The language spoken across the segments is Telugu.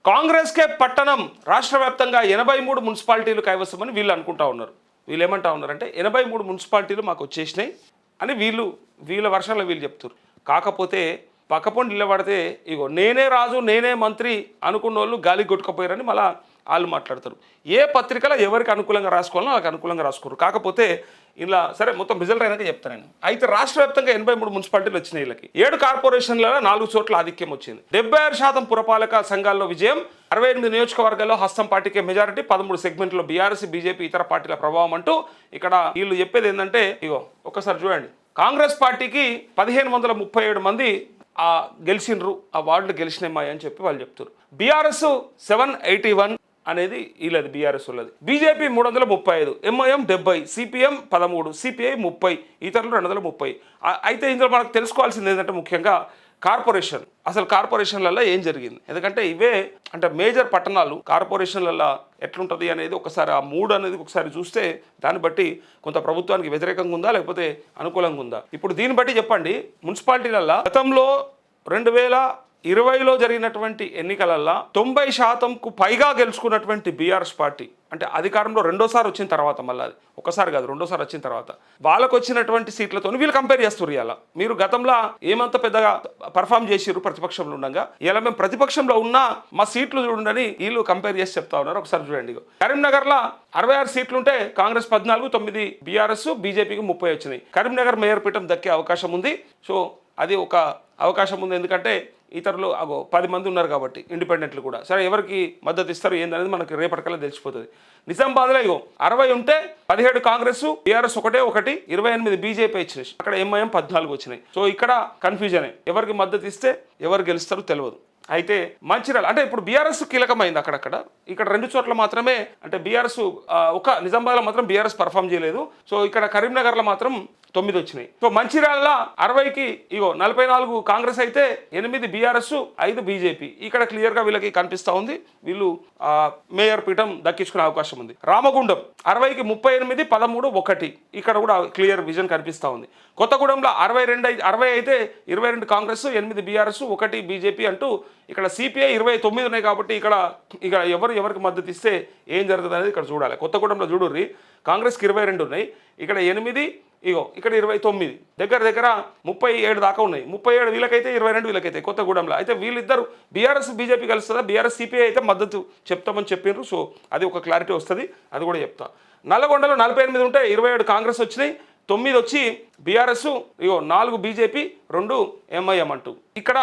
కాంగ్రెస్కే పట్టణం రాష్ట్ర వ్యాప్తంగా 83 మున్సిపాలిటీలు కైవసమని వీళ్ళు అనుకుంటా ఉన్నారు. వీళ్ళు ఏమంటా ఉన్నారంటే 83 మున్సిపాలిటీలు మాకు వచ్చేసినాయి అని వీళ్ళ వర్షంలో వీళ్ళు చెప్తారు. కాకపోతే పక్కపొండి నిలబడితే ఇగో నేనే రాజు నేనే మంత్రి అనుకున్న వాళ్ళు గాలి కొట్టుకుపోయారని మళ్ళీ వాళ్ళు మాట్లాడతారు. ఏ పత్రికలో ఎవరికి అనుకూలంగా రాసుకోవాలో వాళ్ళకి అనుకూలంగా రాసుకోరు. కాకపోతే ఇలా సరే మొత్తం రిజల్ట్ అయినాక చెప్తాను నేను. అయితే రాష్ట్ర వ్యాప్తంగా 83 మున్సిపాలిటీలు వచ్చినాయి. వీళ్ళకి 7 కార్పొరేషన్లలో 4 చోట్ల ఆధిక్యం వచ్చింది. 76% పురపాలక సంఘాల్లో విజయం, 68 నియోజకవర్గాల్లో హస్తం పార్టీకే మెజారిటీ, 13 సెగ్మెంట్లో బీఆర్ఎస్ బీజేపీ ఇతర పార్టీల ప్రభావం అంటూ ఇక్కడ వీళ్ళు చెప్పేది ఏంటంటే ఇగో ఒక్కసారి చూడండి. కాంగ్రెస్ పార్టీకి 1537 మంది గెలిచిండ్రు, ఆ వార్డులు గెలిచినాయి అని చెప్పి వాళ్ళు చెప్తారు. బీఆర్ఎస్ 781 అనేది వీళ్ళది బీఆర్ఎస్ వాళ్ళది. బీజేపీ 335, ఎంఐఎం 70, సిపిఎం 13, సిపిఐ 30, ఇతరులు 230. అయితే ఇందులో మనకు తెలుసుకోవాల్సింది ఏంటంటే ముఖ్యంగా కార్పొరేషన్, అసలు కార్పొరేషన్లలో ఏం జరిగింది. ఎందుకంటే ఇవే అంటే మేజర్ పట్టణాలు, కార్పొరేషన్లలో ఎట్లుంటుంది అనేది ఒకసారి ఆ మూడ్ అనేది ఒకసారి చూస్తే దాన్ని బట్టి కొంత ప్రభుత్వానికి వ్యతిరేకంగా ఉందా లేకపోతే అనుకూలంగా ఉందా. ఇప్పుడు దీన్ని బట్టి చెప్పండి. మున్సిపాలిటీలలో గతంలో 2020లో జరిగినటువంటి ఎన్నికలల్లో 90%కు పైగా గెలుచుకున్నటువంటి బీఆర్ఎస్ పార్టీ, అంటే అధికారంలో రెండోసారి వచ్చిన తర్వాత, మళ్ళీ అది ఒకసారి కాదు రెండోసారి వచ్చిన తర్వాత వాళ్ళకు వచ్చినటువంటి సీట్లతో వీళ్ళు కంపేర్ చేస్తారు. ఇలా మీరు గతంలో ఏమంత పెద్దగా పర్ఫామ్ చేసిర్రు ప్రతిపక్షంలో ఉండగా, ఇలా మేము ప్రతిపక్షంలో ఉన్నా మా సీట్లు చూడండి వీళ్ళు కంపేర్ చేసి చెప్తా ఉన్నారు. ఒకసారి చూడండి. కరీంనగర్లో 66 సీట్లు ఉంటే కాంగ్రెస్ 14, 9 బీఆర్ఎస్, బీజేపీకి 30 వచ్చినాయి. కరీంనగర్ మేయర్ పీఠం దక్కే అవకాశం ఉంది. సో అది ఒక అవకాశం ఉంది. ఎందుకంటే ఇతరులు 10 మంది ఉన్నారు కాబట్టి ఇండిపెండెంట్లు కూడా. సరే ఎవరికి మద్దతు ఇస్తారు ఏందనేది మనకి రేపటికల్లా తెలిసిపోతుంది. నిజామాబాద్లో 60 ఉంటే 17 కాంగ్రెస్, బీఆర్ఎస్ ఒకటి, 28 బీజేపీ ఇచ్చినాయి. అక్కడ ఎంఐఎం 14 వచ్చినాయి. సో ఇక్కడ కన్ఫ్యూజనే, ఎవరికి మద్దతు ఇస్తే ఎవరు గెలుస్తారో తెలియదు. అయితే మంచిర్యాల అంటే ఇప్పుడు బీఆర్ఎస్ కీలకమైంది. అక్కడక్కడ ఇక్కడ 2 చోట్ల మాత్రమే అంటే బీఆర్ఎస్ ఒక నిజామాబాద్లో మాత్రం బీఆర్ఎస్ పర్ఫామ్ చేయలేదు. సో ఇక్కడ కరీంనగర్లో మాత్రం 9 వచ్చినాయి. సో మంచిర్యాల 60కి 44 కాంగ్రెస్ అయితే 8 బీఆర్ఎస్, 5 బీజేపీ. ఇక్కడ క్లియర్గా వీళ్ళకి కనిపిస్తూ ఉంది వీళ్ళు మేయర్ పీఠం దక్కించుకునే అవకాశం ఉంది. రామగుండం 60కి 38, 13, 1. ఇక్కడ కూడా క్లియర్ విజన్ కనిపిస్తూ ఉంది. కొత్తగూడెంలో 60 అయితే 22 కాంగ్రెస్, 8 బీఆర్ఎస్, 1 బీజేపీ అంటూ ఇక్కడ సిపిఐ 29 ఉన్నాయి. కాబట్టి ఇక ఎవరికి మద్దతు ఇస్తే ఏం జరుగుతుంది అనేది ఇక్కడ చూడాలి. కొత్తగూడెంలో చూడుర్రి, కాంగ్రెస్కి 22 ఉన్నాయి, ఇక్కడ 8, ఇక్కడ 29, దగ్గర 37 దాకా ఉన్నాయి. 37 వీళ్ళకైతే 22 వీళ్ళకైతే కొత్తగూడెంలో. అయితే వీళ్ళిద్దరు బీఆర్ఎస్ బీజేపీ కలుస్తుందా, బీఆర్ఎస్ సిపిఐ అయితే మద్దతు చెప్తామని చెప్పిండ్రు. సో అది ఒక క్లారిటీ వస్తుంది, అది కూడా చెప్తా. నల్లగొండలో 48 ఉంటే 27 కాంగ్రెస్ వచ్చినాయి, 9 వచ్చి బీఆర్ఎస్, 4 బీజేపీ, 2 ఎంఐఎం అంటూ. ఇక్కడ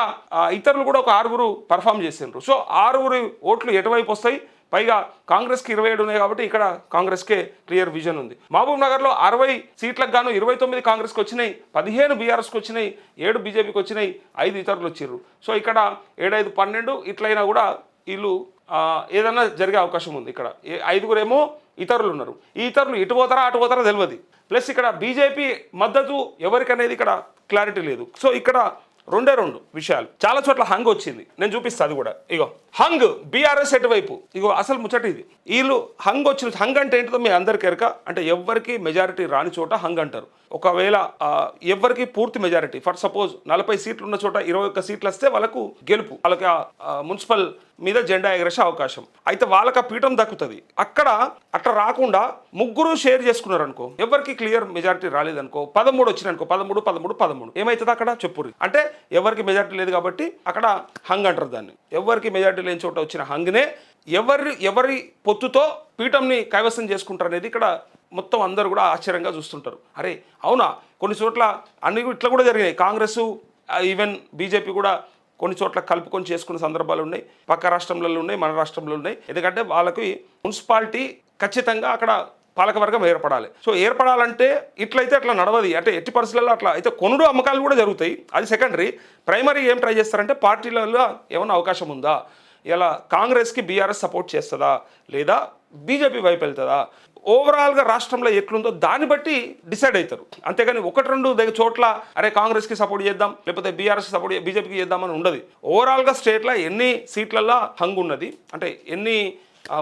ఇతరులు కూడా ఒక 6 పర్ఫామ్ చేసిండ్రు. సో 6 ఓట్లు ఎటువైపు వస్తాయి, పైగా కాంగ్రెస్కి 27 ఉన్నాయి కాబట్టి ఇక్కడ కాంగ్రెస్కే క్లియర్ విజన్ ఉంది. మహబూబ్ నగర్లో 60 సీట్లకు గాను 29 కాంగ్రెస్కి వచ్చినాయి, 15 బీఆర్ఎస్కి వచ్చినాయి, 7 బీజేపీకి వచ్చినాయి, 5 ఇతరులు వచ్చిర్రు. సో ఇక్కడ 7, 5, 12 ఇట్లయినా కూడా వీళ్ళు ఏదన్నా జరిగే అవకాశం ఉంది. ఇక్కడ 5 ఏమో ఇతరులు ఉన్నారు. ఈ ఇతరులు ఇటు పోతారా అటు పోతారా తెలియదు. ప్లస్ ఇక్కడ బీజేపీ మద్దతు ఎవరికనేది ఇక్కడ క్లారిటీ లేదు. సో ఇక్కడ 2 విషయాలు. చాలా చోట్ల హంగ్ వచ్చింది, నేను చూపిస్తాను అది కూడా. హంగ్ బీఆర్ఎస్ ఎటువైపు, అసలు ముచ్చట ఇది. వీళ్ళు హంగ్ వచ్చిన హంగ్ అంటే ఏంటో మీ అందరికీ ఎరక. అంటే ఎవరికి మెజారిటీ రాని చోట హంగ్ అంటారు. ఒకవేళ ఎవరికి పూర్తి మెజారిటీ, ఫర్ సపోజ్ 40 సీట్లు ఉన్న చోట 21 సీట్లు వస్తే వాళ్ళకు గెలుపు, వాళ్ళకి మున్సిపల్ మీద జెండా ఎగరేసే అవకాశం. అయితే వాళ్ళకి ఆ పీఠం దక్కుతుంది. అక్కడ అట్లా రాకుండా 3 షేర్ చేసుకున్నారు అనుకో, ఎవరికి క్లియర్ మెజారిటీ రాలేదనుకో, 13 వచ్చినాయనుకో, 13 ఏమవుతుంది అక్కడ చెప్పుర్రి. అంటే ఎవరికి మెజారిటీ లేదు కాబట్టి అక్కడ హంగ్ అంటారు దాన్ని. ఎవరికి మెజారిటీ లేని చోట వచ్చిన హంగ్నే ఎవరి పొత్తుతో పీఠంని కైవసం చేసుకుంటారు అనేది ఇక్కడ మొత్తం అందరూ కూడా ఆశ్చర్యంగా చూస్తుంటారు. అరే అవునా, కొన్ని చోట్ల అన్ని ఇట్లా కూడా జరిగినాయి. కాంగ్రెస్ ఈవెన్ బీజేపీ కూడా కొన్ని చోట్ల కలుపుకొని చేసుకున్న సందర్భాలు ఉన్నాయి. పక్క రాష్ట్రంలో ఉన్నాయి, మన రాష్ట్రంలో ఉన్నాయి. ఎందుకంటే వాళ్ళకి మున్సిపాలిటీ ఖచ్చితంగా అక్కడ పాలకవర్గం ఏర్పడాలి. సో ఏర్పడాలంటే ఇట్లయితే అట్లా నడవది. అంటే ఎట్టి పరిస్థితుల్లో అట్లా అయితే కొనుడు అమ్మకాలు కూడా జరుగుతాయి, అది సెకండరీ. ప్రైమరీ ఏం ట్రై చేస్తారంటే పార్టీలలో ఏమైనా అవకాశం ఉందా, ఇలా కాంగ్రెస్కి బీఆర్ఎస్ సపోర్ట్ చేస్తుందా లేదా బీజేపీ వైపు వెళ్తుందా, ఓవరాల్గా రాష్ట్రంలో ఎట్లుందో దాన్ని బట్టి డిసైడ్ అవుతారు. అంతేగాని 1-2 చోట్ల అరే కాంగ్రెస్కి సపోర్ట్ చేద్దాం లేకపోతే బీఆర్ఎస్ సపోర్ట్ బీజేపీకి చేద్దామని ఉండదు. ఓవరాల్గా స్టేట్లో ఎన్ని సీట్లలో హంగ్ ఉన్నది, అంటే ఎన్ని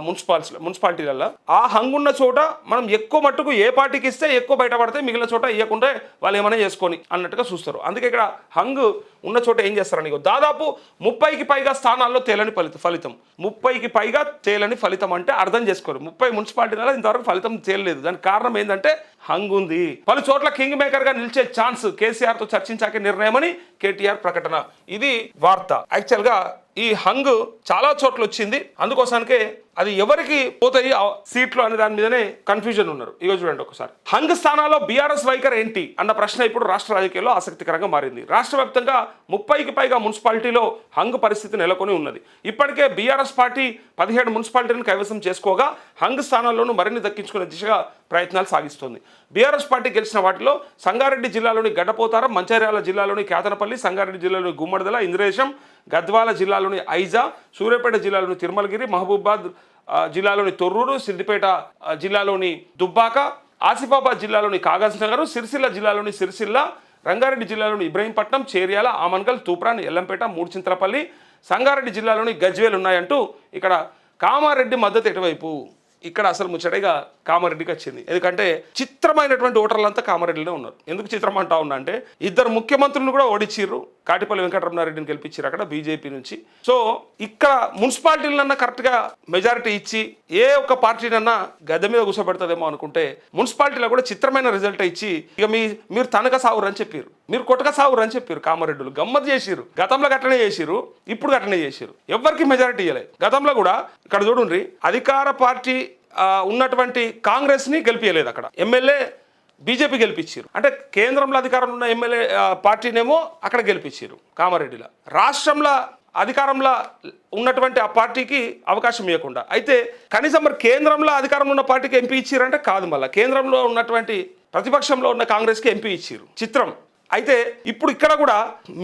మున్సిపాలిటీలలో ఆ హంగు ఉన్న చోట మనం ఎక్కువ మట్టుకు ఏ పార్టీకి ఇస్తే ఎక్కువ బయటపడితే మిగిలిన చోట ఇవ్వకుంటే వాళ్ళు ఏమైనా చేసుకొని అన్నట్టుగా చూస్తారు. అందుకే ఇక్కడ హంగు ఉన్న చోట ఏం చేస్తారని దాదాపు 30కి పైగా స్థానాల్లో తేలని ఫలితం 30కి పైగా తేలని ఫలితం అంటే అర్థం చేసుకోరు. 30 మున్సిపాలిటీలలో ఇంతవరకు ఫలితం తేలలేదు. దానికి కారణం ఏంటంటే హంగు ఉంది. పలు చోట్ల కింగ్ మేకర్ గా నిలిచే ఛాన్స్ కేసీఆర్ తో చర్చించాకే నిర్ణయమని కేటీఆర్ ప్రకటన. ఇది వార్త. యాక్చువల్ గా ఈ హంగ్ చాలా చోట్ల వచ్చింది. అందుకోసానికే అది ఎవరికి పోతాయి సీట్లు అనే దాని మీదనే కన్ఫ్యూజన్ ఉన్నారు. ఇగో చూడండి ఒకసారి. హంగ్ స్థానాల్లో బీఆర్ఎస్ వైఖరి ఏంటి అన్న ప్రశ్న ఇప్పుడు రాష్ట్ర రాజకీయాల్లో ఆసక్తికరంగా మారింది. రాష్ట్ర వ్యాప్తంగా 30కి పైగా మున్సిపాలిటీలో హంగ్ పరిస్థితి నెలకొని ఉన్నది. ఇప్పటికే బీఆర్ఎస్ పార్టీ 17 మున్సిపాలిటీలను కైవసం చేసుకోగా హంగ్ స్థానాల్లోనూ మరిన్ని దక్కించుకునే దిశగా ప్రయత్నాలు సాగిస్తోంది. బీఆర్ఎస్ పార్టీ గెలిచిన వాటిలో సంగారెడ్డి జిల్లాలోని గడ్డపోతారం, మంచిర్యాల జిల్లాలోని కేతనపల్లి, సంగారెడ్డి జిల్లాలోని గుమ్మడిదల, ఇంద్రేశం, గద్వాల జిల్లాలోని ఐజా, సూర్యాపేట జిల్లాలోని తిరుమలగిరి, మహబూబాద్ జిల్లాలోని తొర్రూరు, సిద్దిపేట జిల్లాలోని దుబ్బాక, ఆసిఫాబాద్ జిల్లాలోని కాగజ్ నగర్, సిరిసిల్ల జిల్లాలోని సిరిసిల్ల, రంగారెడ్డి జిల్లాలోని ఇబ్రహీంపట్నం, చేర్యాల, ఆమన్గల్, తూప్రాన్, ఎల్లంపేట, మూడుచింతలపల్లి, సంగారెడ్డి జిల్లాలోని గజ్వేల్ ఉన్నాయంటూ ఇక్కడ కామారెడ్డి మద్దతు ఎటువైపు. ఇక్కడ అసలు ముచ్చటగా కామారెడ్డికి వచ్చింది. ఎందుకంటే చిత్రమైనటువంటి ఓటర్లంతా కామారెడ్డిలో ఉన్నారు. ఎందుకు చిత్రం అంటా ఉన్నా అంటే ఇద్దరు ముఖ్యమంత్రులను కూడా ఓడించిర్రు. కాటిపల్లి వెంకటరమణారెడ్డిని గెలిపించారు అక్కడ బీజేపీ నుంచి. సో ఇక్కడ మున్సిపాలిటీలన్నా కరెక్ట్గా మెజారిటీ ఇచ్చి ఏ ఒక్క పార్టీనన్నా గద్దె మీద కూర్చోబెడతాదేమో అనుకుంటే మున్సిపాలిటీలో కూడా చిత్రమైన రిజల్ట్ ఇచ్చి ఇక మీరు తనక సావురు అని చెప్పారు, మీరు కొట్టక సావురు అని చెప్పారు. కామారెడ్డులు గమ్మత్ చేసిరు. గతంలో గట్లనే చేసిరు, ఇప్పుడు గట్లనే చేసిరు. ఎవరికి మెజారిటీ ఇవ్వలేదు. గతంలో కూడా ఇక్కడ చూడండి అధికార పార్టీ ఉన్నటువంటి కాంగ్రెస్ని గెలిపించలేదు. అక్కడ ఎమ్మెల్యే బీజేపీ గెలిపించారు. అంటే కేంద్రంలో అధికారంలో ఉన్న ఎమ్మెల్యే పార్టీనేమో అక్కడ గెలిపించారు కామారెడ్డిలో. రాష్ట్రంలో అధికారంలో ఉన్నటువంటి ఆ పార్టీకి అవకాశం ఇవ్వకుండా. అయితే కనీసం మరి కేంద్రంలో అధికారంలో ఉన్న పార్టీకి ఎంపీ ఇచ్చారంటే కాదు, మళ్ళీ కేంద్రంలో ఉన్నటువంటి ప్రతిపక్షంలో ఉన్న కాంగ్రెస్కి ఎంపీ ఇచ్చారు. చిత్రం. అయితే ఇప్పుడు ఇక్కడ కూడా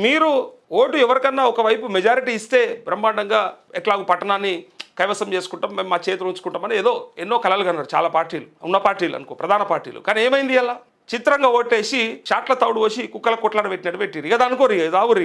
మీరు ఓటు ఎవరికన్నా ఒకవైపు మెజారిటీ ఇస్తే బ్రహ్మాండంగా ఎట్లాగో పట్టణాన్ని కైవసం చేసుకుంటాం, మేము మా చేతులు ఉంచుకుంటామని ఏదో ఎన్నో కలలు కన్నారు చాలా పార్టీలు, ఉన్న పార్టీలు అనుకో, ప్రధాన పార్టీలు. కానీ ఏమైంది అలా చిత్రంగా ఓటేసి చాట్ల తౌడు పోసి కుక్కల కొట్లాడ పెట్టినట్టు పెట్టిరు. ఇక అనుకోరు, ఇక దావురు.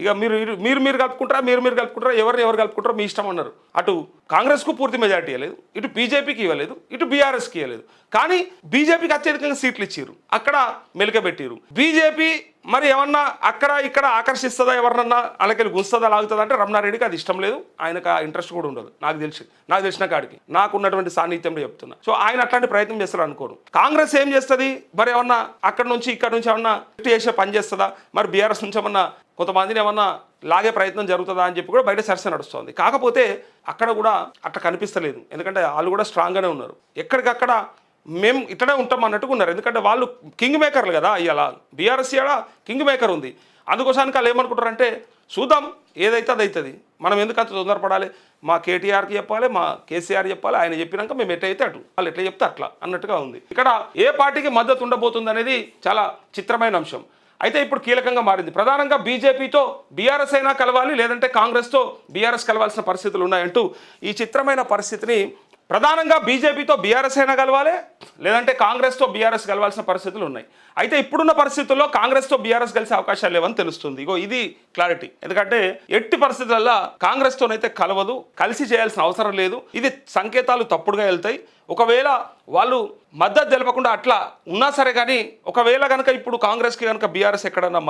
ఇక మీరు కలుపుకుంటారా, మీరు కలుపుకుంటారా, ఎవరు కలుపుకుంటారో మీ ఇష్టం అన్నారు. అటు కాంగ్రెస్కు పూర్తి మెజారిటీ ఇవ్వలేదు, ఇటు బీజేపీకి ఇవ్వలేదు, ఇటు బీఆర్ఎస్కి ఇవ్వలేదు. కానీ బీజేపీకి అత్యధికంగా సీట్లు ఇచ్చారు, అక్కడ మెలికబెట్టిరు. బీజేపీ మరి ఏమన్నా అక్కడ ఇక్కడ ఆకర్షిస్తుందా, ఎవరినన్నా అలాకెళ్ళి గుంస్తుందా, లాగుతుందా అంటే రమణారెడ్డికి అది ఇష్టం లేదు. ఆయనకు ఆ ఇంట్రెస్ట్ కూడా ఉండదు. నాకు తెలిసిన కాడికి నాకున్నటువంటి సాన్నిధ్యంలో చెప్తున్నా. సో ఆయన అట్లాంటి ప్రయత్నం చేస్తారు అనుకోను. కాంగ్రెస్ ఏం చేస్తుంది మరి, ఏమన్నా అక్కడ నుంచి ఇక్కడ నుంచి ఏమన్నా చేసే పని చేస్తుందా, మరి బీఆర్ఎస్ నుంచి ఏమన్నా కొంతమందిని ఏమన్నా లాగే ప్రయత్నం జరుగుతుందా అని చెప్పి కూడా బయట చర్చ నడుస్తుంది. కాకపోతే అక్కడ కూడా అట్లా కనిపిస్తలేదు. ఎందుకంటే వాళ్ళు కూడా స్ట్రాంగ్గానే ఉన్నారు. ఎక్కడికక్కడ మేము ఇట్లనే ఉంటాం అన్నట్టుగా ఉన్నారు. ఎందుకంటే వాళ్ళు కింగ్ మేకర్లు కదా. ఇవాళ బీఆర్ఎస్ కూడా కింగ్ మేకర్ ఉంది. అందుకోసానికి వాళ్ళు ఏమనుకుంటారంటే చూద్దాం ఏదైతే అది అవుతుంది, మనం ఎందుకు అంత తొందరపడాలి, మా కేటీఆర్కి చెప్పాలి, మా కేసీఆర్ చెప్పాలి, ఆయన చెప్పినాక మేము ఎట్లయితే అటు, వాళ్ళు ఎట్లా చెప్తే అట్లా అన్నట్టుగా ఉంది. ఇక్కడ ఏ పార్టీకి మద్దతు ఉండబోతుంది అనేది చాలా చిత్రమైన అంశం. అయితే ఇప్పుడు కీలకంగా మారింది. ప్రధానంగా బీజేపీతో బీఆర్ఎస్ అయినా కలవాలి, లేదంటే కాంగ్రెస్తో బీఆర్ఎస్ కలవాల్సిన పరిస్థితులు ఉన్నాయంటూ ఈ చిత్రమైన పరిస్థితిని ప్రధానంగా బీజేపీతో బీఆర్ఎస్ అయినా కలవాలి, లేదంటే కాంగ్రెస్తో బీఆర్ఎస్ కలవాల్సిన పరిస్థితులు ఉన్నాయి. అయితే ఇప్పుడున్న పరిస్థితుల్లో కాంగ్రెస్తో బీఆర్ఎస్ కలిసే అవకాశాలు లేవని తెలుస్తుంది. ఇగో ఇది క్లారిటీ. ఎందుకంటే ఎట్టి పరిస్థితుల్లో కాంగ్రెస్తోనైతే కలవదు, కలిసి చేయాల్సిన అవసరం లేదు. ఇది సంకేతాలు తప్పుడుగా వెళ్తాయి. ఒకవేళ వాళ్ళు మద్దతు తెలపకుండా అట్లా ఉన్నా సరే, కానీ ఒకవేళ కనుక ఇప్పుడు కాంగ్రెస్కి కనుక బీఆర్ఎస్ ఎక్కడన్నా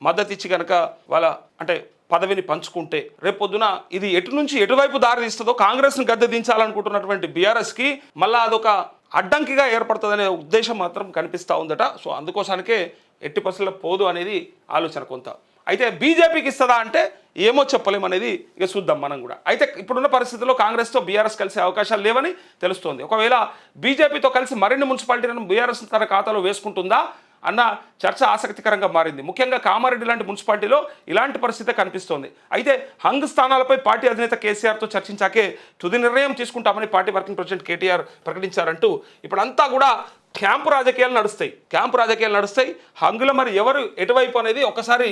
మద్దతు ఇచ్చి కనుక వాళ్ళ అంటే పదవిని పంచుకుంటే రేపొద్దున ఇది ఎటు నుంచి ఎటువైపు దారి తీస్తుందో, కాంగ్రెస్ని గద్దె దించాలనుకుంటున్నటువంటి బీఆర్ఎస్కి మళ్ళీ అదొక అడ్డంకిగా ఏర్పడుతుందనే ఉద్దేశం మాత్రం కనిపిస్తూ ఉందట. సో అందుకోసానికే ఎట్టి పరిస్థితుల్లో పోదు అనేది ఆలోచన కొంత. అయితే బీజేపీకి ఇస్తుందా అంటే ఏమో చెప్పలేము అనేది ఇక చూద్దాం మనం కూడా. అయితే ఇప్పుడున్న పరిస్థితుల్లో కాంగ్రెస్తో బీఆర్ఎస్ కలిసే అవకాశాలు లేవని తెలుస్తోంది. ఒకవేళ బీజేపీతో కలిసి మరిన్ని మున్సిపాలిటీలను బీఆర్ఎస్ తన ఖాతాలో వేసుకుంటుందా అన్న చర్చ ఆసక్తికరంగా మారింది. ముఖ్యంగా కామారెడ్డి లాంటి మున్సిపాలిటీలో ఇలాంటి పరిస్థితే కనిపిస్తోంది. అయితే హంగ్ స్థానాలపై పార్టీ అధినేత కేసీఆర్తో చర్చించాకే తుది నిర్ణయం తీసుకుంటామని పార్టీ వర్కింగ్ ప్రెసిడెంట్ కేటీఆర్ ప్రకటించారంటూ ఇప్పుడంతా కూడా క్యాంపు రాజకీయాలు నడుస్తాయి. హంగులో మరి ఎవరు ఎటువైపు అనేది ఒకసారి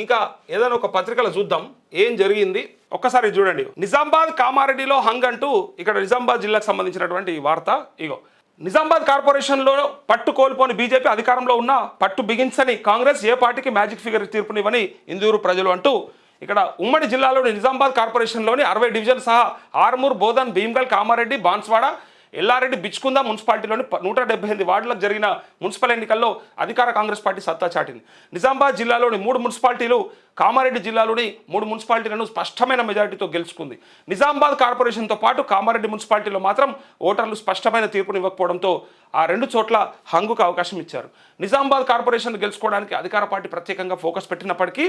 ఇంకా ఏదైనా ఒక పత్రికలో చూద్దాం ఏం జరిగింది. ఒక్కసారి చూడండి. నిజామాబాద్ కామారెడ్డిలో హంగ్ అంటూ ఇక్కడ నిజామాబాద్ జిల్లాకు సంబంధించినటువంటి వార్త. ఇగో నిజామాబాద్ కార్పొరేషన్లో పట్టు కోల్పోని బీజేపీ, అధికారంలో ఉన్న పట్టు బిగించని కాంగ్రెస్, ఏ పార్టీకి మ్యాజిక్ ఫిగర్ తీర్పునివ్వని ఇందూరు ప్రజలు అంటూ ఇక్కడ ఉమ్మడి జిల్లాలోని నిజామాబాద్ కార్పొరేషన్లోని 60 డివిజన్ సహా ఆర్మూర్, బోధన్, భీమ్గల్, కామారెడ్డి, బాన్స్వాడ, ఎల్లారెడ్డి, బిచ్కుంద మున్సిపాలిటీలోని 178 వార్డులకు జరిగిన మున్సిపల్ ఎన్నికల్లో అధికార కాంగ్రెస్ పార్టీ సత్తా చాటింది. నిజామాబాద్ జిల్లాలోని 3 మున్సిపాలిటీలు, కామారెడ్డి జిల్లాలోని 3 మున్సిపాలిటీలను స్పష్టమైన మెజారిటీతో గెలుచుకుంది. నిజామాబాద్ కార్పొరేషన్తో పాటు కామారెడ్డి మున్సిపాలిటీలో మాత్రం ఓటర్లు స్పష్టమైన తీర్పును ఇవ్వకపోవడంతో ఆ 2 చోట్ల హంగుకు అవకాశం ఇచ్చారు. నిజామాబాద్ కార్పొరేషన్ గెలుచుకోవడానికి అధికార పార్టీ ప్రత్యేకంగా ఫోకస్ పెట్టినప్పటికీ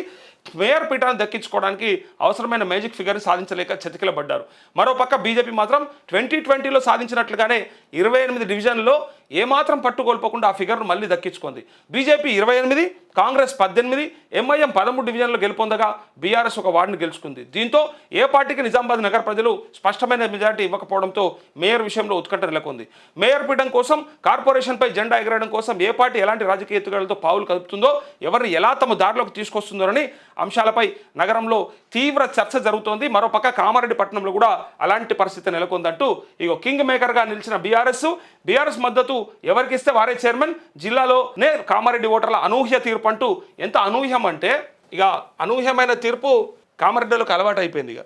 మేయర్ పీఠాన్ని దక్కించుకోవడానికి అవసరమైన మేజిక్ ఫిగర్ని సాధించలేక చతికిలబడ్డారు. మరోపక్క బీజేపీ మాత్రం 2020లో సాధించినట్లుగానే 28 డివిజన్లలో ఏమాత్రం పట్టుకోల్పోకుండా ఆ ఫిగర్ను మళ్ళీ దక్కించుకుంది. బీజేపీ 28, కాంగ్రెస్ 18, ఎంఐఎం 13 డివిజన్లు గెలుపొందగా బీఆర్ఎస్ ఒక వార్డును గెలుచుకుంది. దీంతో ఏ పార్టీకి నిజామాబాద్ నగర ప్రజలు స్పష్టమైన మెజారిటీ ఇవ్వకపోవడంతో మేయర్ విషయంలో ఉత్కంఠ నెలకొంది. మేయర్ పీఠం కోసం, కార్పొరేషన్పై జెండా ఎగరడం కోసం ఏ పార్టీ ఎలాంటి రాజకీయ ఎత్తుగడలతో పావులు కదుపుతుందో, ఎవరిని ఎలా తమ దారిలోకి తీసుకొస్తుందోనని అంశాలపై నగరంలో తీవ్ర చర్చ జరుగుతోంది. మరోపక్క కామారెడ్డి పట్టణంలో కూడా అలాంటి పరిస్థితి నెలకొందంటూ ఇగో కింగ్ మేకర్గా నిలిచిన బీఆర్ఎస్ మద్దతు ఎవరికి ఇస్తే వారే చైర్మన్. జిల్లాలోనే కామారెడ్డి ఓటర్ల అనూహ్య తీర్పు అంటూ, ఎంత అనూహ్యం అంటే ఇక అనూహ్యమైన తీర్పు కామారెడ్డిలకు అలవాటు అయిపోయింది. ఇక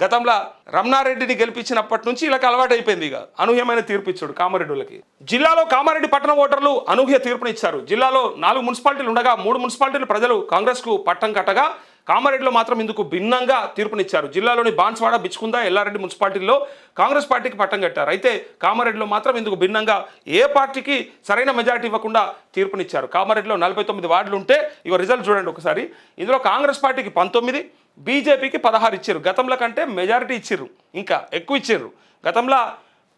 గతంలో రమణారెడ్డిని గెలిపించినప్పటి నుంచి ఇలా అలవాటు అయిపోయింది. ఇక అనూహ్యమైన తీర్పు ఇచ్చాడు కామారెడ్డిలకి. జిల్లాలో కామారెడ్డి పట్టణ ఓటర్లు అనూహ్య తీర్పుని ఇచ్చారు. జిల్లాలో 4 మున్సిపాలిటీలు ఉండగా 3 మున్సిపాలిటీలు ప్రజలు కాంగ్రెస్కు పట్టం కట్టగా కామారెడ్డిలో మాత్రం ఇందుకు భిన్నంగా తీర్పునిచ్చారు. జిల్లాలోని బాన్స్వాడ, బిచ్కుంద, ఎల్లారెడ్డి మున్సిపాలిటీల్లో కాంగ్రెస్ పార్టీకి పట్టం కట్టారు. అయితే కామారెడ్డిలో మాత్రం ఇందుకు భిన్నంగా ఏ పార్టీకి సరైన మెజారిటీ ఇవ్వకుండా తీర్పునిచ్చారు. కామారెడ్డిలో 49 వార్డులు ఉంటే ఇక రిజల్ట్ చూడండి ఒకసారి. ఇందులో కాంగ్రెస్ పార్టీకి 19, బీజేపీకి 16 ఇచ్చారు. గతంలో కంటే మెజారిటీ ఇచ్చారు, ఇంకా ఎక్కువ ఇచ్చారు. గతంలో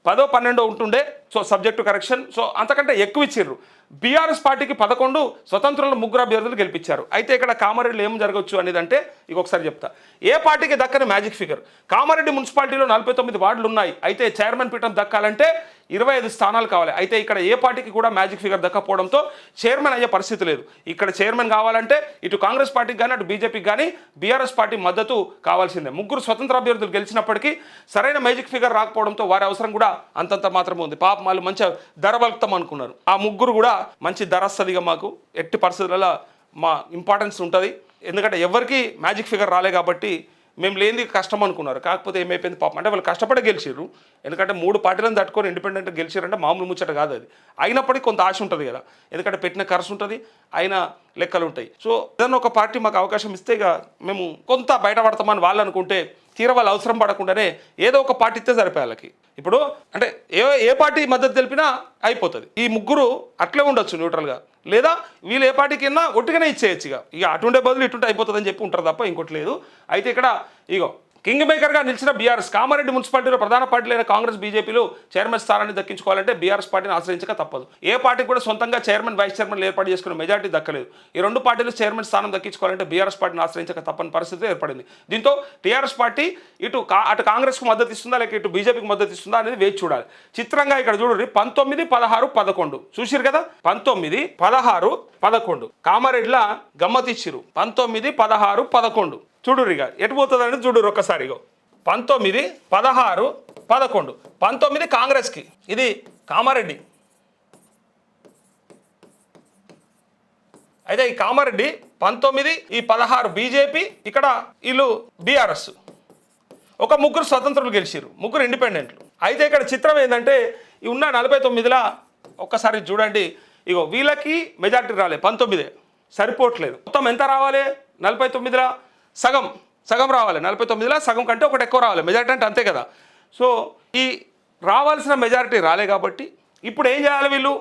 10, 12 ఉంటుండే, సో సబ్జెక్టు కరెక్షన్, సో అంతకంటే ఎక్కువ ఇచ్చారు. బీఆర్ఎస్ పార్టీకి 11, స్వతంత్రులను 3 అభ్యర్థులు గెలిపించారు. అయితే ఇక్కడ కామారెడ్డిలో ఏం జరగవచ్చు అనేది అంటే ఇక ఒకసారి చెప్తా. ఏ పార్టీకి దక్కని మ్యాజిక్ ఫిగర్. కామారెడ్డి మున్సిపాలిటీలో 49 వార్డులు ఉన్నాయి. అయితే చైర్మన్ పీఠం దక్కాలంటే 25 స్థానాలు కావాలి. అయితే ఇక్కడ ఏ పార్టీకి కూడా మ్యాజిక్ ఫిగర్ దక్కపోవడంతో చైర్మన్ అయ్యే పరిస్థితి లేదు. ఇక్కడ చైర్మన్ కావాలంటే ఇటు కాంగ్రెస్ పార్టీకి కానీ అటు బీజేపీకి కానీ బీఆర్ఎస్ పార్టీ మద్దతు కావాల్సిందే. 3 స్వతంత్ర అభ్యర్థులు గెలిచినప్పటికీ సరైన మ్యాజిక్ ఫిగర్ రాకపోవడంతో వారి అవసరం కూడా అంతంత మాత్రమే ఉంది. పాపం వాళ్ళు మంచి ధర బలుకుతాం అనుకున్నారు. ఆ 3 కూడా మంచి ధర వస్తుందిగా, మాకు ఎట్టి పరిస్థితులలో మా ఇంపార్టెన్స్ ఉంటుంది. ఎందుకంటే ఎవరికి మ్యాజిక్ ఫిగర్ రాలే కాబట్టి మేము లేనిది కష్టం అనుకున్నారు. కాకపోతే ఏమైపోయింది పాపం అంటే వాళ్ళు కష్టపడి గెలిచారు. ఎందుకంటే 3 పార్టీలను తట్టుకొని ఇండిపెండెంట్గా గెలిచారంటే మామూలు ముచ్చట కాదు అది. అయినప్పటికీ కొంత ఆశ ఉంటుంది కదా, ఎందుకంటే పెట్టిన ఖర్చు ఉంటుంది, అయిన లెక్కలు ఉంటాయి. సో ఏదైనా ఒక పార్టీ మాకు అవకాశం ఇస్తే ఇక మేము కొంత బయటపడతామని వాళ్ళు అనుకుంటే తీర వాళ్ళు అవసరం పడకుండానే ఏదో ఒక పార్టీ ఇస్తే సరిపోయి వాళ్ళకి. ఇప్పుడు అంటే ఏ పార్టీ మద్దతు తెలిపినా అయిపోతుంది. ఈ 3 అట్లే ఉండొచ్చు న్యూట్రల్గా, లేదా వీళ్ళు ఏ పార్టీకి అయినా ఒట్టుగానే ఇచ్చేయచ్చు. ఇక అటుండే బదులు ఇటుంటే అయిపోతుందని చెప్పి ఉంటారు తప్ప ఇంకోటి లేదు. అయితే ఇక్కడ ఇగో కింగ్ మేకర్గా నిలిచిన బీఆర్ఎస్. కామారెడ్డి మున్సిపాలిటీలో ప్రధాన పార్టీలైన కాంగ్రెస్, బీజేపీలు చైర్మన్ స్థానాన్ని దక్కించుకోవాలంటే బీఆర్ఎస్ పార్టీని ఆశ్రయించక తప్పదు. ఏ పార్టీ కూడా సొంతంగా చైర్మన్, వైస్ చైర్మన్ ఏర్పాటు చేసుకున్న మెజార్టీ దక్కలేదు. ఈ 2 పార్టీలు చైర్మన్ స్థానం దక్కించుకోవాలంటే బీఆర్ఎస్ పార్టీని ఆశ్రయించక తప్పని పరిస్థితి ఏర్పడింది. దీంతో టీఆర్ఎస్ పార్టీ అటు కాంగ్రెస్కు మద్దతు ఇస్తుందా లేక ఇటు బీజేపీకి మద్దతు ఇస్తుందా అనేది వేచి చూడాలి. చిత్రంగా ఇక్కడ చూడండి, 19, 16, 11 చూసిరు కదా. 19, 16, 11 కామారెడ్డిలో గమ్మతిచ్చిరు. 19, 16, 11 చూడురు. ఇక ఎటు పోతుంది అనేది చూడురు ఒక్కసారి. 19, 16, 11. 19 కాంగ్రెస్కి, ఇది కామారెడ్డి. అయితే ఈ కామారెడ్డి 19, ఈ 16 బీజేపీ, ఇక్కడ వీళ్ళు బీఆర్ఎస్. ఒక 3 స్వతంత్రులు గెలిచారు, 3 ఇండిపెండెంట్లు. అయితే ఇక్కడ చిత్రం ఏంటంటే ఈ ఉన్న 49లో ఒక్కసారి చూడండి. ఇగో వీళ్ళకి మెజార్టీ రాలే, 19 సరిపోవట్లేదు. మొత్తం ఎంత రావాలి? 49లో సగం రావాలి. 49లో సగం కంటే ఒకటి ఎక్కువ రావాలి. మెజారిటీ అంటే అంతే కదా. సో ఈ రావాల్సిన మెజారిటీ రాలే కాబట్టి ఇప్పుడు ఏం చేయాలి? వీళ్ళు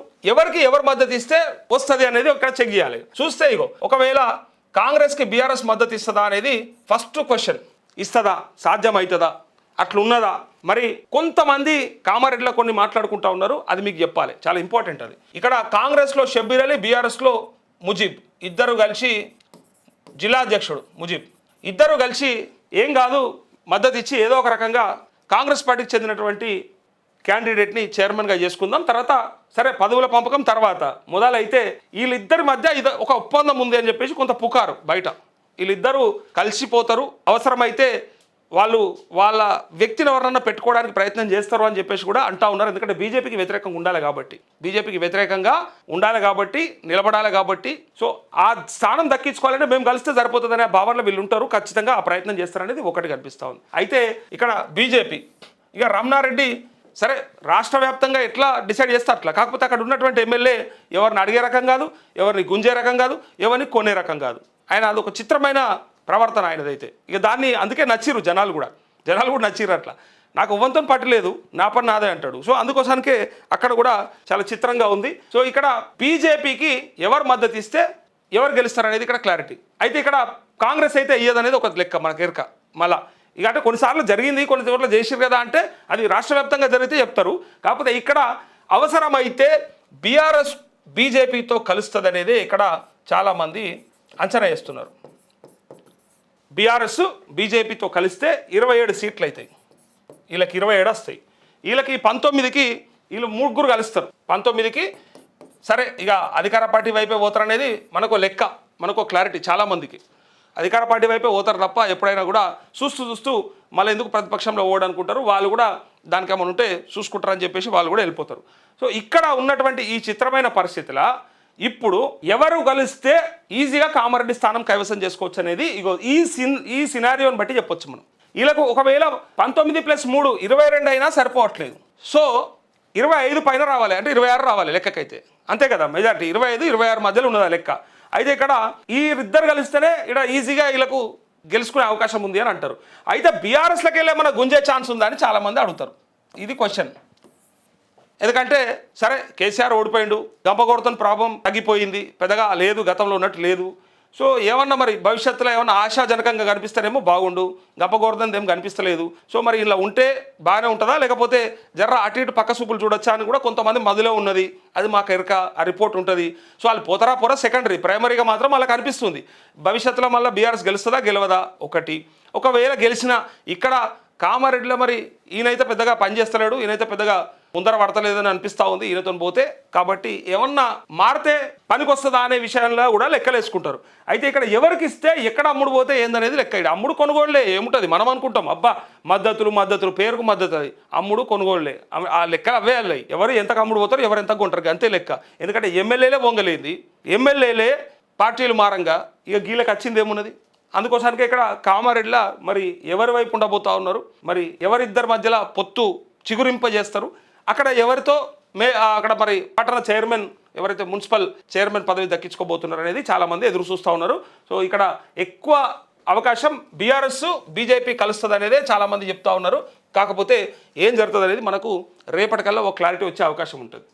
ఎవరు మద్దతు ఇస్తే వస్తుంది అనేది ఇక్కడ చెక్ చేయాలి. చూస్తే ఇగో ఒకవేళ కాంగ్రెస్కి బీఆర్ఎస్ మద్దతు ఇస్తుందా అనేది ఫస్ట్ క్వశ్చన్. ఇస్తుందా? సాధ్యమవుతుందా? అట్లున్నదా? మరి కొంతమంది కామారెడ్డిలో కొన్ని మాట్లాడుకుంటా ఉన్నారు, అది మీకు చెప్పాలి, చాలా ఇంపార్టెంట్ అది. ఇక్కడ కాంగ్రెస్లో షబ్బీర్ అలీ, బీఆర్ఎస్లో ముజీబ్, ఇద్దరు కలిసి జిల్లా అధ్యక్షుడు ముజీబ్, ఇద్దరు కలిసి ఏం కాదు మద్దతు ఇచ్చి ఏదో ఒక రకంగా కాంగ్రెస్ పార్టీకి చెందినటువంటి క్యాండిడేట్ని చైర్మన్గా చేసుకుందాం, తర్వాత సరే పదవుల పంపకం తర్వాత మొదలైతే వీళ్ళిద్దరి మధ్య ఒక ఒప్పందం ఉంది అని చెప్పేసి కొంత పుకారు బయట. వీళ్ళిద్దరూ కలిసిపోతారు, అవసరమైతే వాళ్ళు వాళ్ళ వ్యక్తిని ఎవరన్నా పెట్టుకోవడానికి ప్రయత్నం చేస్తారు అని చెప్పేసి కూడా అంటా ఉన్నారు. ఎందుకంటే బీజేపీకి వ్యతిరేకంగా ఉండాలి కాబట్టి, బీజేపీకి వ్యతిరేకంగా ఉండాలి కాబట్టి, నిలబడాలి కాబట్టి, సో ఆ స్థానం దక్కించుకోవాలంటే మేము కలిస్తే సరిపోతుందనే భావనలో వీళ్ళు ఉంటారు. ఖచ్చితంగా ఆ ప్రయత్నం చేస్తారనేది ఒకటి కనిపిస్తూ ఉంది. అయితే ఇక్కడ బీజేపీ ఇక రమణారెడ్డి సరే రాష్ట్ర వ్యాప్తంగా ఎట్లా డిసైడ్ చేస్తే అట్లా, కాకపోతే అక్కడ ఉన్నటువంటి ఎమ్మెల్యే ఎవరిని అడిగే రకం కాదు, ఎవరిని గుంజే రకం కాదు, ఎవరిని కొనే రకం కాదు. ఆయన అదొక చిత్రమైన ప్రవర్తన ఆయనదైతే. ఇక దాన్ని అందుకే నచ్చిరు జనాలు కూడా నచ్చిరు అట్లా. నాకు ఉవ్వంతం పట్టలేదు, నా పని నాదే అంటాడు. సో అందుకోసానికే అక్కడ కూడా చాలా చిత్రంగా ఉంది. సో ఇక్కడ బీజేపీకి ఎవరు మద్దతు ఇస్తే ఎవరు గెలుస్తారనేది ఇక్కడ క్లారిటీ. అయితే ఇక్కడ కాంగ్రెస్ అయితే ఇయ్యదనేది ఒక లెక్క మనకి ఎరక. మళ్ళా ఇక అంటే కొన్నిసార్లు జరిగింది, కొన్ని చోట్ల చేసిరు కదా అంటే అది రాష్ట్ర వ్యాప్తంగా జరిగితే చెప్తారు. కాకపోతే ఇక్కడ అవసరమైతే బీఆర్ఎస్ బీజేపీతో కలుస్తుంది అనేది ఇక్కడ చాలామంది అంచనా వేస్తున్నారు. బీఆర్ఎస్ బీజేపీతో కలిస్తే 27 సీట్లు అవుతాయి, వీళ్ళకి 27 వస్తాయి. వీళ్ళకి 19కి వీళ్ళు ముగ్గురు కలుస్తారు. 19కి సరే ఇక అధికార పార్టీ వైపే పోతారనేది మనకు లెక్క, మనకు క్లారిటీ. చాలామందికి అధికార పార్టీ వైపే పోతారు తప్ప ఎప్పుడైనా కూడా చూస్తూ మళ్ళీ ఎందుకు ప్రతిపక్షంలో ఓడనుకుంటారు, వాళ్ళు కూడా దానికి ఏమైనా ఉంటే చూసుకుంటారని చెప్పేసి వాళ్ళు కూడా వెళ్ళిపోతారు. సో ఇక్కడ ఉన్నటువంటి ఈ చిత్రమైన పరిస్థితిలో ఇప్పుడు ఎవరు కలిస్తే ఈజీగా కామారెడ్డి స్థానం కైవసం చేసుకోవచ్చు అనేది ఇగో ఈ సినారియోని బట్టి చెప్పొచ్చు మనం. వీళ్ళకు ఒకవేళ 19+3 22 అయినా సరిపోవట్లేదు. సో 25 పైన రావాలి, అంటే 26 రావాలి లెక్కకైతే, అంతే కదా. మెజారిటీ 25, 26 మధ్యలో ఉన్నదా లెక్క. అయితే ఇక్కడ ఈ ఇద్దరు కలిస్తేనే ఇక్కడ ఈజీగా వీళ్ళకు గెలుచుకునే అవకాశం ఉంది అని అంటారు. అయితే బీఆర్ఎస్లోకి వెళ్ళే మన గుంజే ఛాన్స్ ఉందా అని చాలామంది అడుగుతారు. ఇది క్వశ్చన్. ఎందుకంటే సరే కేసీఆర్ ఓడిపోయిండు, గంపగొడతని ప్రాబ్లం తగ్గిపోయింది, పెద్దగా లేదు, గతంలో ఉన్నట్టు లేదు. సో ఏమన్నా మరి భవిష్యత్తులో ఏమన్నా ఆశాజనకంగా కనిపిస్తారేమో బాగుండు, గంపగొడతని ఏం కనిపిస్తలేదు. సో మరి ఇలా ఉంటే బాగానే ఉంటుందా, లేకపోతే జర్ర అటు ఇటు పక్క సూపులు చూడొచ్చా అని కూడా కొంతమంది మదిలో ఉన్నది. అది మాకు ఎరక, ఆ రిపోర్ట్ ఉంటుంది. సో వాళ్ళు పోతారా సెకండరీ, ప్రైమరీగా మాత్రం వాళ్ళకి అనిపిస్తుంది భవిష్యత్తులో మళ్ళీ బీఆర్ఎస్ గెలుస్తుందా గెలవదా ఒకటి. ఒకవేళ గెలిచినా ఇక్కడ కామారెడ్డిలో మరి ఈయనైతే పెద్దగా పనిచేస్తలేడు, ఈయనైతే పెద్దగా ముందర పడతలేదని అనిపిస్తూ ఉంది ఈయనతో పోతే. కాబట్టి ఏమన్నా మారితే పనికి వస్తుందా అనే విషయంలో కూడా లెక్కలేసుకుంటారు. అయితే ఇక్కడ ఎవరికి ఇస్తే ఎక్కడ అమ్ముడు పోతే ఏందనేది లెక్క. ఇక్కడ అమ్ముడు కొనుగోళ్లే ఏముంటుంది, మనం అనుకుంటాం అబ్బా మద్దతులు పేరుకు మద్దతు, అది అమ్ముడు కొనుగోళ్లే, ఆ లెక్కలు అవే వెళ్ళాయి. ఎవరు ఎంతకు అమ్ముడు పోతారు, ఎవరు ఎంతకు కొంటారు అంతే లెక్క. ఎందుకంటే ఎమ్మెల్యేలే పొంగలేంది, ఎమ్మెల్యేలే పార్టీలు మారంగా ఇక గీళ్ళకి వచ్చింది ఏమున్నది. అందుకోసానికి ఇక్కడ కామారెడ్డిలో మరి ఎవరి వైపు ఉండబోతా ఉన్నారు, మరి ఎవరిద్దరి మధ్యలో పొత్తు చిగురింపజేస్తారు, అక్కడ ఎవరితో అక్కడ మరి పట్టణ చైర్మన్ ఎవరైతే మున్సిపల్ చైర్మన్ పదవి దక్కించుకోబోతున్నారు అనేది చాలామంది ఎదురు చూస్తూ ఉన్నారు. సో ఇక్కడ ఎక్కువ అవకాశం బీఆర్ఎస్ బీజేపీ కలుస్తుంది అనేదే చాలామంది చెప్తా ఉన్నారు. కాకపోతే ఏం జరుగుతుంది అనేది మనకు రేపటికల్లా ఒక క్లారిటీ వచ్చే అవకాశం ఉంటుంది.